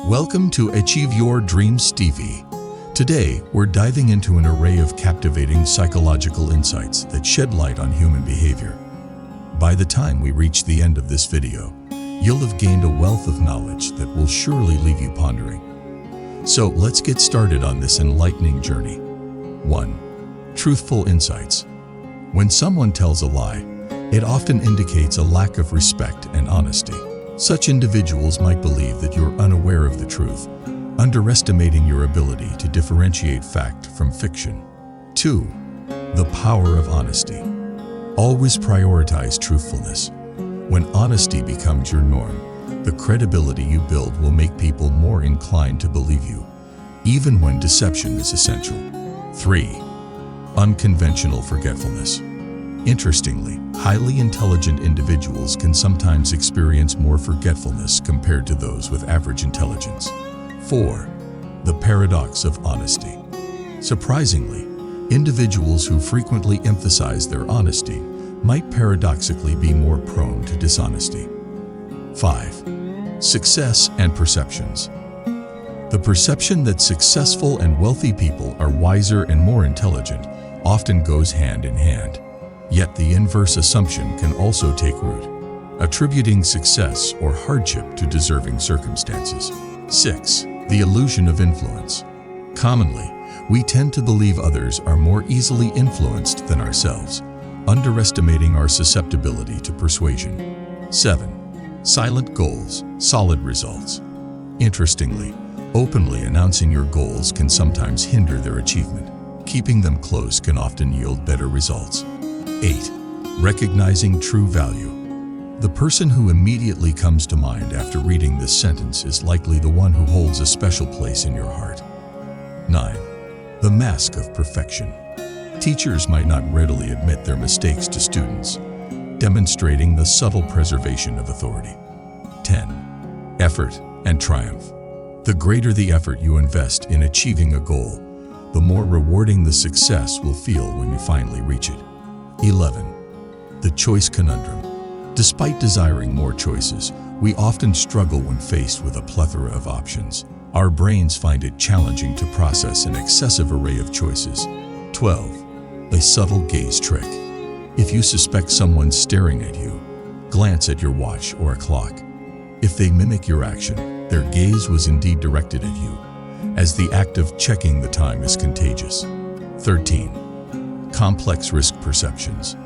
Welcome to Achieve Your Dreams TV. Today, we're diving into an array of captivating psychological insights that shed light on human behavior. By the time we reach the end of this video, you'll have gained a wealth of knowledge that will surely leave you pondering. So let's get started on this enlightening journey. 1. Truthful insights. When someone tells a lie, it often indicates a lack of respect and honesty. Such individuals might believe that you're unaware of the truth, underestimating your ability to differentiate fact from fiction. 2. The power of honesty. Always prioritize truthfulness. When honesty becomes your norm, the credibility you build will make people more inclined to believe you, even when deception is essential. 3. Unconventional forgetfulness. Interestingly, highly intelligent individuals can sometimes experience more forgetfulness compared to those with average intelligence. 4. The paradox of honesty. Surprisingly, individuals who frequently emphasize their honesty might paradoxically be more prone to dishonesty. 5. Success and perceptions. The perception that successful and wealthy people are wiser and more intelligent often goes hand in hand. Yet the inverse assumption can also take root, attributing success or hardship to deserving circumstances. 6. The illusion of influence. Commonly, we tend to believe others are more easily influenced than ourselves, underestimating our susceptibility to persuasion. 7. Silent goals, solid results. Interestingly, openly announcing your goals can sometimes hinder their achievement. Keeping them close can often yield better results. 8. Recognizing true value. The person who immediately comes to mind after reading this sentence is likely the one who holds a special place in your heart. 9. The mask of perfection. Teachers might not readily admit their mistakes to students, demonstrating the subtle preservation of authority. 10. Effort and triumph. The greater the effort you invest in achieving a goal, the more rewarding the success will feel when you finally reach it. 11. The choice conundrum. Despite desiring more choices, we often struggle when faced with a plethora of options. Our brains find it challenging to process an excessive array of choices. 12. The subtle gaze trick. If you suspect someone's staring at you, glance at your watch or a clock. If they mimic your action, their gaze was indeed directed at you, as the act of checking the time is contagious. 13. Complex risk perceptions.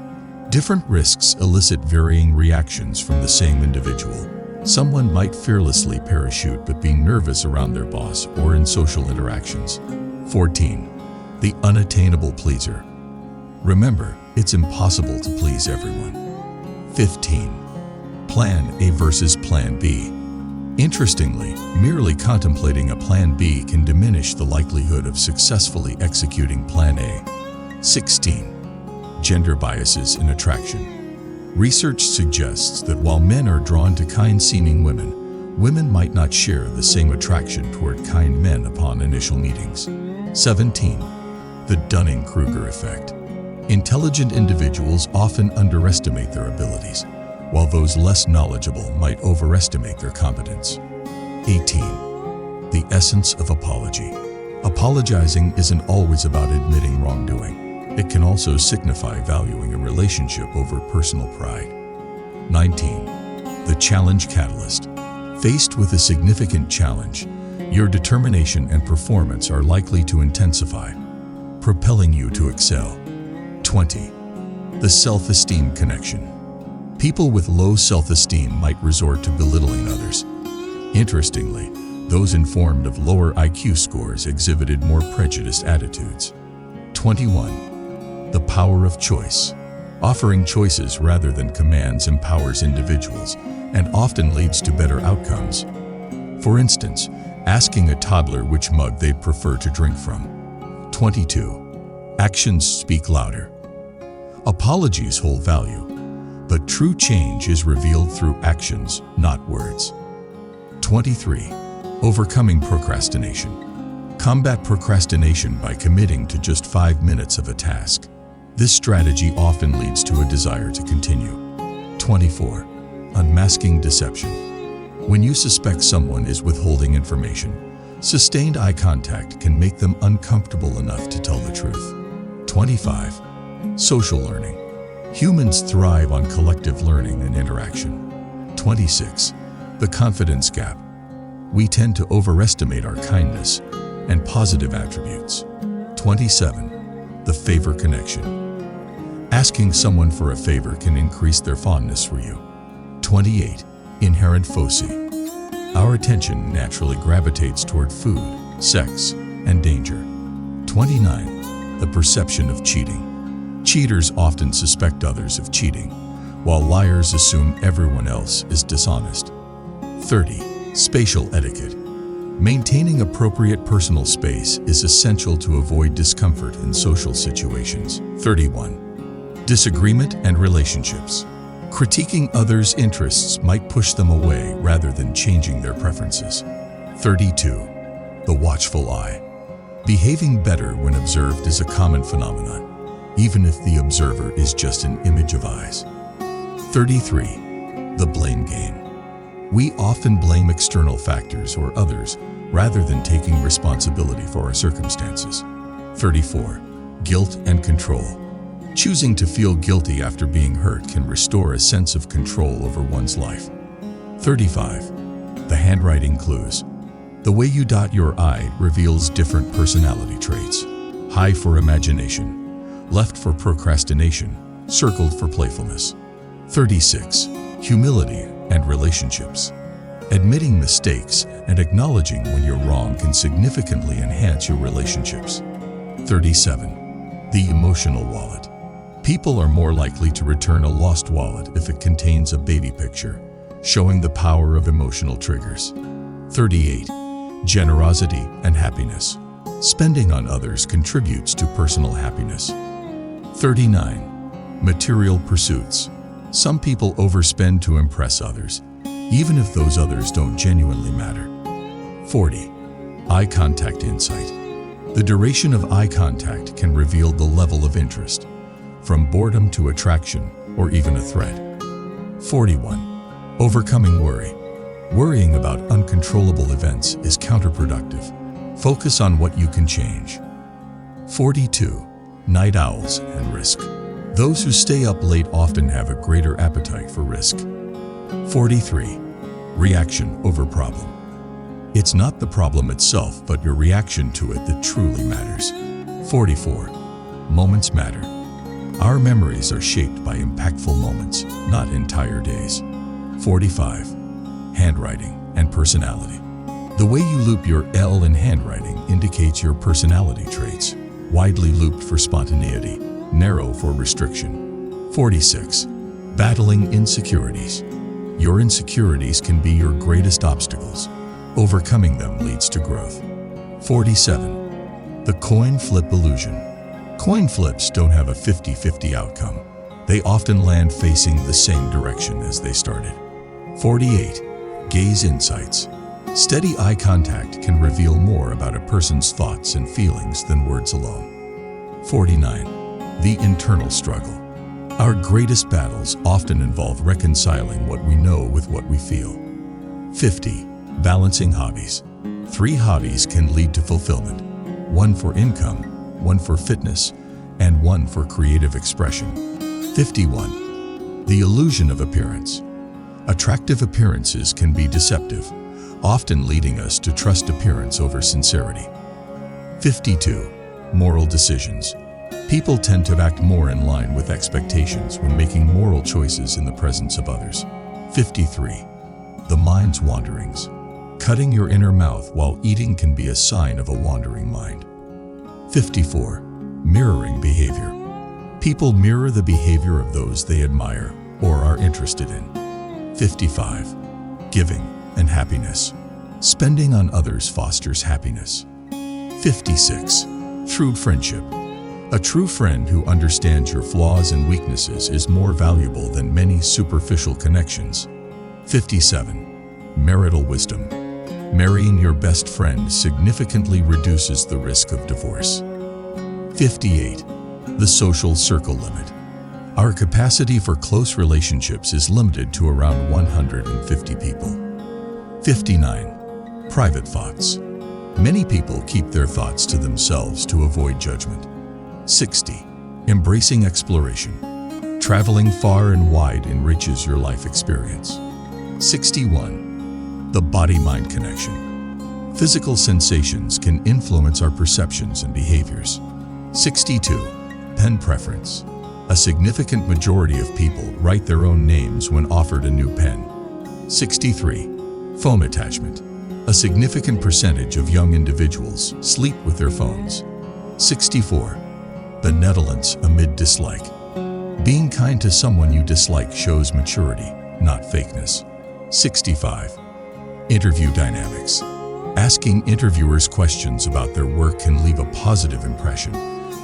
Different risks elicit varying reactions from the same individual. Someone might fearlessly parachute but be nervous around their boss or in social interactions. 14. The unattainable pleaser. Remember, it's impossible to please everyone. 15. Plan A versus Plan B. Interestingly, merely contemplating a Plan B can diminish the likelihood of successfully executing Plan A. 16. Gender biases in attraction. Research suggests that while men are drawn to kind-seeming women, women might not share the same attraction toward kind men upon initial meetings. 17. The Dunning-Kruger effect. Intelligent individuals often underestimate their abilities, while those less knowledgeable might overestimate their competence. 18. The essence of apology. Apologizing isn't always about admitting wrongdoing. It can also signify valuing a relationship over personal pride. 19. The challenge catalyst. Faced with a significant challenge, your determination and performance are likely to intensify, propelling you to excel. 20. The self-esteem connection. People with low self-esteem might resort to belittling others. Interestingly, those informed of lower IQ scores exhibited more prejudiced attitudes. 21. The power of choice. Offering choices rather than commands empowers individuals and often leads to better outcomes. For instance, asking a toddler which mug they'd prefer to drink from. 22. Actions speak louder. Apologies hold value, but true change is revealed through actions, not words. 23. Overcoming procrastination. Combat procrastination by committing to just 5 minutes of a task. This strategy often leads to a desire to continue. 24. Unmasking deception. When you suspect someone is withholding information, sustained eye contact can make them uncomfortable enough to tell the truth. 25. Social learning. Humans thrive on collective learning and interaction. 26. The confidence gap. We tend to overestimate our kindness and positive attributes. 27. The favor connection. Asking someone for a favor can increase their fondness for you. 28. Inherent foci. Our attention naturally gravitates toward food, sex, and danger. 29. The perception of cheating. Cheaters often suspect others of cheating, while liars assume everyone else is dishonest. 30. Spatial etiquette. Maintaining appropriate personal space is essential to avoid discomfort in social situations. 31. Disagreement and relationships. Critiquing others' interests might push them away rather than changing their preferences. 32. The watchful eye. Behaving better when observed is a common phenomenon, even if the observer is just an image of eyes. 33. The blame game. We often blame external factors or others rather than taking responsibility for our circumstances. 34. Guilt and control. Choosing to feel guilty after being hurt can restore a sense of control over one's life. 35. The handwriting clues. The way you dot your I reveals different personality traits. High for imagination, left for procrastination, circled for playfulness. 36. Humility and relationships. Admitting mistakes and acknowledging when you're wrong can significantly enhance your relationships. 37. The emotional wallet. People are more likely to return a lost wallet if it contains a baby picture, showing the power of emotional triggers. 38. Generosity and happiness. Spending on others contributes to personal happiness. 39. Material pursuits. Some people overspend to impress others, even if those others don't genuinely matter. 40. Eye contact insight. The duration of eye contact can reveal the level of interest, from boredom to attraction or even a threat. 41. Overcoming worry. Worrying about uncontrollable events is counterproductive. Focus on what you can change. 42. Night owls and risk. Those who stay up late often have a greater appetite for risk. 43. Reaction over problem. It's not the problem itself, but your reaction to it that truly matters. 44. Moments matter. Our memories are shaped by impactful moments, not entire days. 45. Handwriting and personality. The way you loop your L in handwriting indicates your personality traits. Widely looped for spontaneity, narrow for restriction. 46. Battling insecurities. Your insecurities can be your greatest obstacles. Overcoming them leads to growth. 47. The coin flip illusion. Coin flips don't have a 50-50 outcome. They often land facing the same direction as they started. 48. Gaze insights. Steady eye contact can reveal more about a person's thoughts and feelings than words alone. 49. The internal struggle. Our greatest battles often involve reconciling what we know with what we feel. 50. Balancing hobbies. 3 hobbies can lead to fulfillment. 1 for income, 1 for fitness, and 1 for creative expression. 51. The illusion of appearance. Attractive appearances can be deceptive, often leading us to trust appearance over sincerity. 52. Moral decisions. People tend to act more in line with expectations when making moral choices in the presence of others. 53. The mind's wanderings. Cutting your inner mouth while eating can be a sign of a wandering mind. 54. Mirroring behavior. People mirror the behavior of those they admire or are interested in. 55. Giving and happiness. Spending on others fosters happiness. 56. True friendship. A true friend who understands your flaws and weaknesses is more valuable than many superficial connections. 57. Marital wisdom. Marrying your best friend significantly reduces the risk of divorce. 58. The social circle limit. Our capacity for close relationships is limited to around 150 people. 59. Private thoughts. Many people keep their thoughts to themselves to avoid judgment. 60. Embracing exploration. Traveling far and wide enriches your life experience. 61. The body-mind connection. Physical sensations can influence our perceptions and behaviors. 62. Pen preference. A significant majority of people write their own names when offered a new pen. 63. Phone attachment. A significant percentage of young individuals sleep with their phones. 64. Benevolence amid dislike. Being kind to someone you dislike shows maturity, not fakeness. 65. Interview dynamics. Asking interviewers questions about their work can leave a positive impression,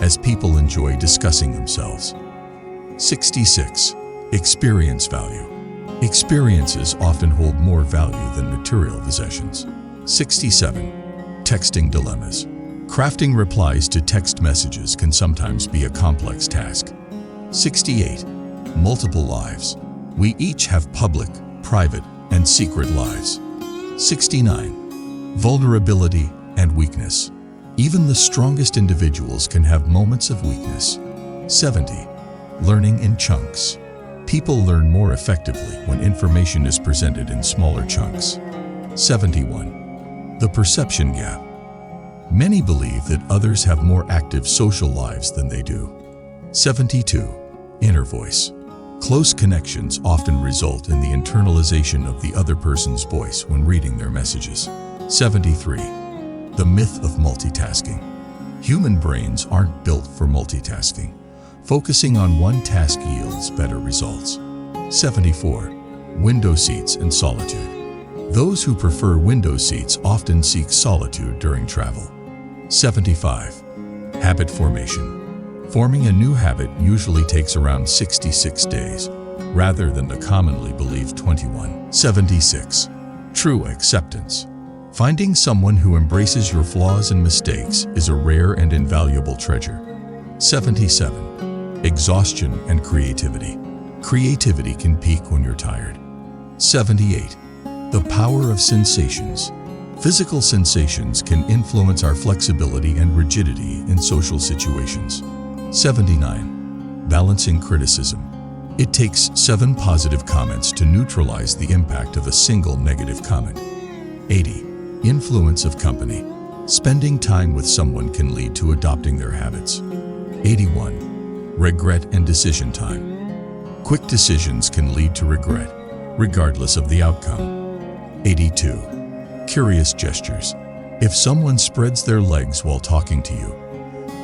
as people enjoy discussing themselves. 66. Experience value. Experiences often hold more value than material possessions. 67. Texting dilemmas. Crafting replies to text messages can sometimes be a complex task. 68. Multiple lives. We each have public, private, and secret lives. 69. Vulnerability and weakness. Even the strongest individuals can have moments of weakness. 70. Learning in chunks. People learn more effectively when information is presented in smaller chunks. 71. The perception gap. Many believe that others have more active social lives than they do. 72. Inner voice. Close connections often result in the internalization of the other person's voice when reading their messages. 73. The myth of multitasking. Human brains aren't built for multitasking. Focusing on one task yields better results. 74. Window seats and solitude. Those who prefer window seats often seek solitude during travel. 75. Habit formation. Forming a new habit usually takes around 66 days, rather than the commonly believed 21. 76. True acceptance. Finding someone who embraces your flaws and mistakes is a rare and invaluable treasure. 77. Exhaustion and creativity. Creativity can peak when you're tired. 78. The power of sensations. Physical sensations can influence our flexibility and rigidity in social situations. 79. Balancing criticism. It takes 7 positive comments to neutralize the impact of a single negative comment. 80. Influence of company. Spending time with someone can lead to adopting their habits. 81. Regret and decision time. Quick decisions can lead to regret, regardless of the outcome. 82. Curious gestures. If someone spreads their legs while talking to you,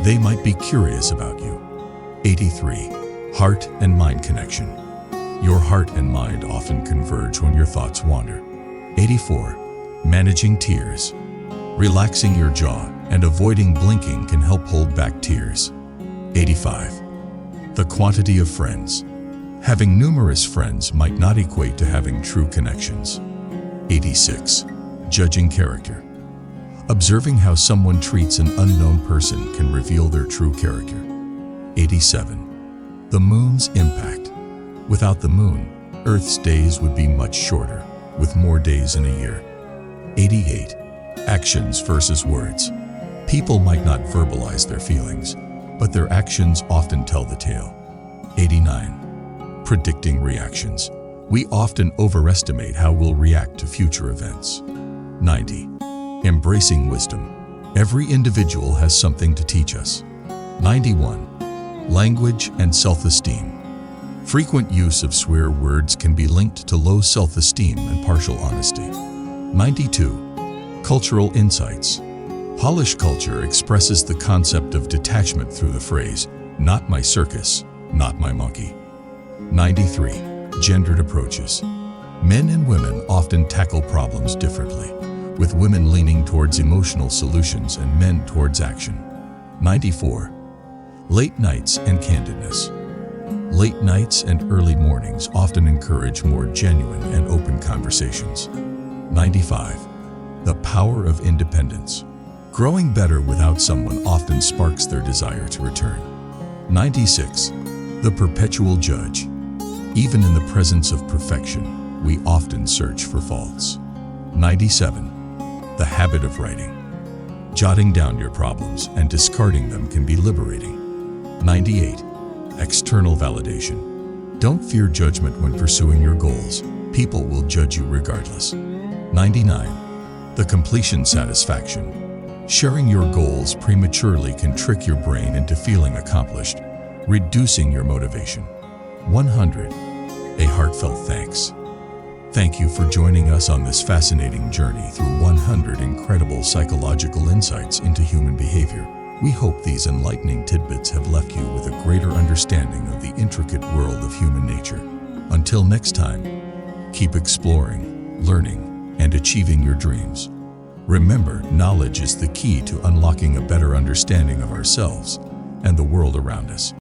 they might be curious about you. 83. Heart and mind connection. Your heart and mind often converge when your thoughts wander. 84. Managing tears. Relaxing your jaw and avoiding blinking can help hold back tears. 85. The quantity of friends. Having numerous friends might not equate to having true connections. 86. Judging character. Observing how someone treats an unknown person can reveal their true character. 87. The moon's impact. Without the moon, Earth's days would be much shorter, with more days in a year. 88. Actions versus words. People might not verbalize their feelings, but their actions often tell the tale. 89. Predicting reactions. We often overestimate how we'll react to future events. 90. Embracing wisdom. Every individual has something to teach us. 91. Language and self-esteem. Frequent use of swear words can be linked to low self-esteem and partial honesty. 92. Cultural insights. Polish culture expresses the concept of detachment through the phrase, "Not my circus, not my monkey." 93. Gendered approaches. Men and women often tackle problems differently, with women leaning towards emotional solutions and men towards action. 94. Late nights and candidness. Late nights and early mornings often encourage more genuine and open conversations. 95. The power of independence. Growing better without someone often sparks their desire to return. 96. The perpetual judge. Even in the presence of perfection, we often search for faults. 97. The habit of writing. Jotting down your problems and discarding them can be liberating. 98. External validation. Don't fear judgment when pursuing your goals. People will judge you regardless. 99. The completion satisfaction. Sharing your goals prematurely can trick your brain into feeling accomplished, reducing your motivation. 100. A heartfelt thanks. Thank you for joining us on this fascinating journey through 100 incredible psychological insights into human behavior. We hope these enlightening tidbits have left you with a greater understanding of the intricate world of human nature. Until next time, keep exploring, learning, and achieving your dreams. Remember, knowledge is the key to unlocking a better understanding of ourselves and the world around us.